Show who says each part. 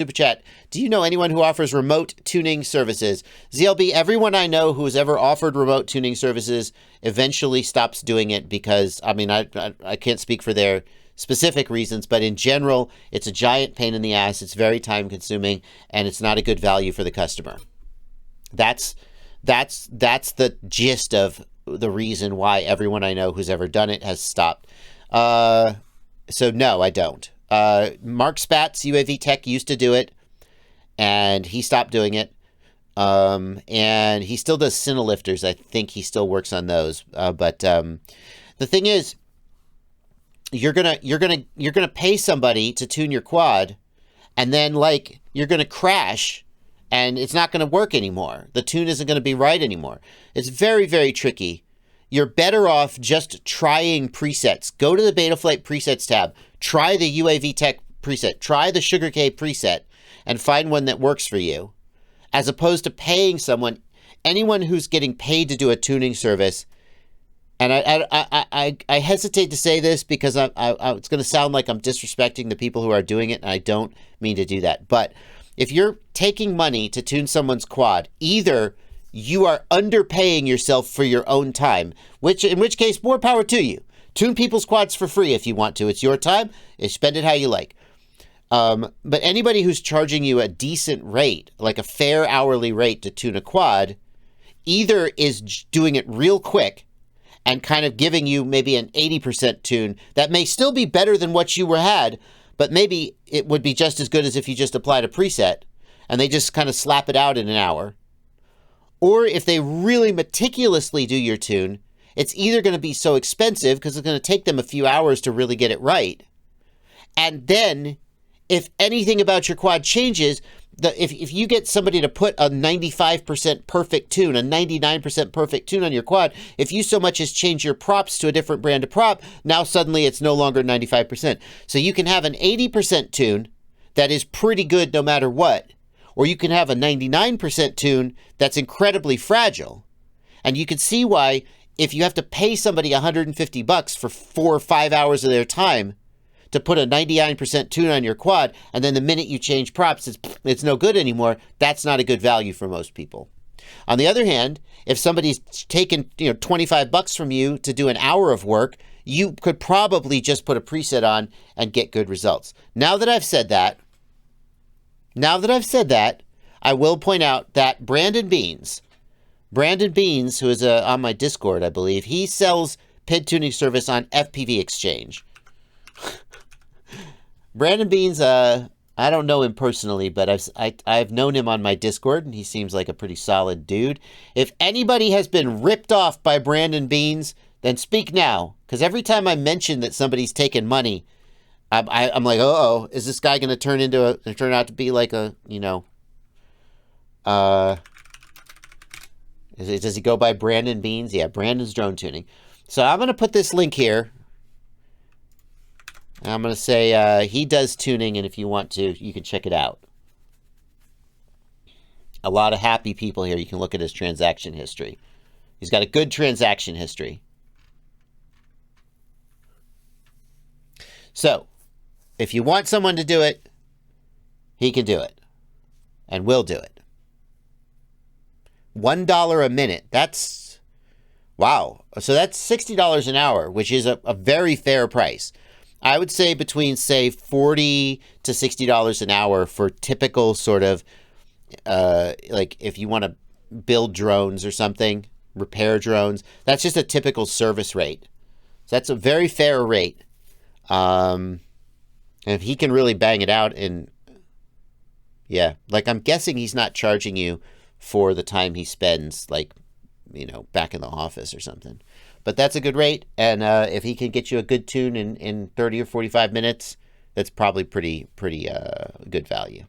Speaker 1: Super chat. Do you know anyone who offers remote tuning services? ZLB, everyone I know who's ever offered remote tuning services eventually stops doing it because, I mean, I can't speak for their specific reasons, but in general, it's a giant pain in the ass. It's very time consuming and it's not a good value for the customer. That's the gist of the reason why everyone I know who's ever done it has stopped. So no, I don't. Mark Spatz, UAV Tech, used to do it, and he stopped doing it. And he still does Cinelifters. I think he still works on those. But the thing is, you're gonna pay somebody to tune your quad, and then like you're gonna crash, and it's not gonna work anymore. The tune isn't gonna be right anymore. It's very, very tricky. You're better off just trying presets. Go to the Betaflight presets tab. Try the UAV Tech preset. Try the Sugar K preset and find one that works for you. As opposed to paying someone, anyone who's getting paid to do a tuning service. And I hesitate to say this because it's going to sound like I'm disrespecting the people who are doing it, and I don't mean to do that. But if you're taking money to tune someone's quad, either you are underpaying yourself for your own time, in which case, more power to you. Tune people's quads for free if you want to. It's your time. Spend it how you like. But anybody who's charging you a decent rate, like a fair hourly rate to tune a quad, either is doing it real quick and kind of giving you maybe an 80% tune that may still be better than what you had, but maybe it would be just as good as if you just applied a preset and they just kind of slap it out in an hour. Or if they really meticulously do your tune, it's either going to be so expensive because it's going to take them a few hours to really get it right. And then if anything about your quad changes, if you get somebody to put a 95% perfect tune, a 99% perfect tune on your quad, if you so much as change your props to a different brand of prop, now suddenly it's no longer 95%. So you can have an 80% tune that is pretty good no matter what, or you can have a 99% tune that's incredibly fragile. And you can see why if you have to pay somebody $150 for 4 or 5 hours of their time to put a 99% tune on your quad, and then the minute you change props, it's no good anymore, that's not a good value for most people. On the other hand, if somebody's taken $25 from you to do an hour of work, you could probably just put a preset on and get good results. Now that I've said that, I will point out that Brandon Beans, who is on my Discord, I believe, he sells PID tuning service on FPV Exchange. Brandon Beans, I don't know him personally, but I've known him on my Discord, and he seems like a pretty solid dude. If anybody has been ripped off by Brandon Beans, then speak now, because every time I mention that somebody's taken money, I'm like, uh-oh, is this guy going to turn out to be like a, does he go by Brandon Beans? Yeah, Brandon's Drone Tuning. So I'm going to put this link here. I'm going to say he does tuning, and if you want to, you can check it out. A lot of happy people here. You can look at his transaction history. He's got a good transaction history. So, if you want someone to do it, he can do it. And will do it. $1 a minute. That's, wow. So that's $60 an hour, which is a very fair price. I would say between, say, $40 to $60 an hour for typical sort of, like if you want to build drones or something, repair drones, that's just a typical service rate. So that's a very fair rate. And if he can really bang it out yeah, like I'm guessing he's not charging you for the time he spends, like, back in the office or something. But that's a good rate, and if he can get you a good tune in 30 or 45 minutes, that's probably pretty good value.